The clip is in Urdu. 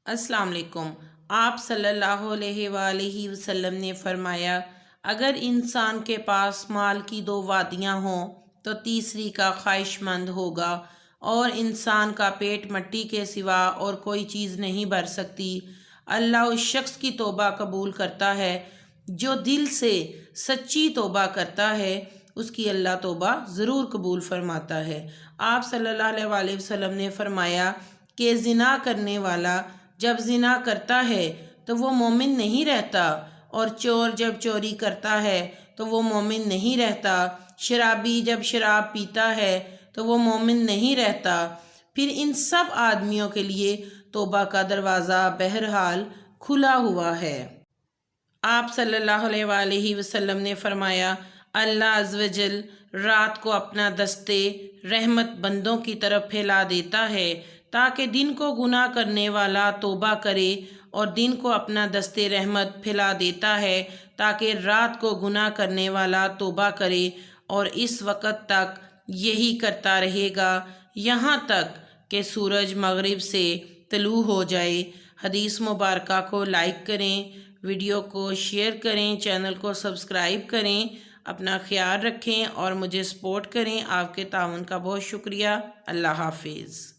السلام علیکم۔ آپ صلی اللہ علیہ وآلہ وسلم نے فرمایا، اگر انسان کے پاس مال کی 2 وادیاں ہوں تو تیسری کا خواہش مند ہوگا، اور انسان کا پیٹ مٹی کے سوا اور کوئی چیز نہیں بھر سکتی۔ اللہ اس شخص کی توبہ قبول کرتا ہے جو دل سے سچی توبہ کرتا ہے، اس کی اللہ توبہ ضرور قبول فرماتا ہے۔ آپ صلی اللہ علیہ وآلہ وسلم نے فرمایا کہ زنا کرنے والا جب زنا کرتا ہے تو وہ مومن نہیں رہتا، اور چور جب چوری کرتا ہے تو وہ مومن نہیں رہتا، شرابی جب شراب پیتا ہے تو وہ مومن نہیں رہتا۔ پھر ان سب آدمیوں کے لیے توبہ کا دروازہ بہرحال کھلا ہوا ہے۔ آپ صلی اللہ علیہ وآلہ وسلم نے فرمایا، اللہ عز و جل رات کو اپنا دستے رحمت بندوں کی طرف پھیلا دیتا ہے تاکہ دن کو گناہ کرنے والا توبہ کرے، اور دن کو اپنا دستے رحمت پھیلا دیتا ہے تاکہ رات کو گناہ کرنے والا توبہ کرے، اور اس وقت تک یہی کرتا رہے گا یہاں تک کہ سورج مغرب سے طلوع ہو جائے۔ حدیث مبارکہ کو لائک کریں، ویڈیو کو شیئر کریں، چینل کو سبسکرائب کریں، اپنا خیال رکھیں اور مجھے سپورٹ کریں۔ آپ کے تعاون کا بہت شکریہ۔ اللہ حافظ۔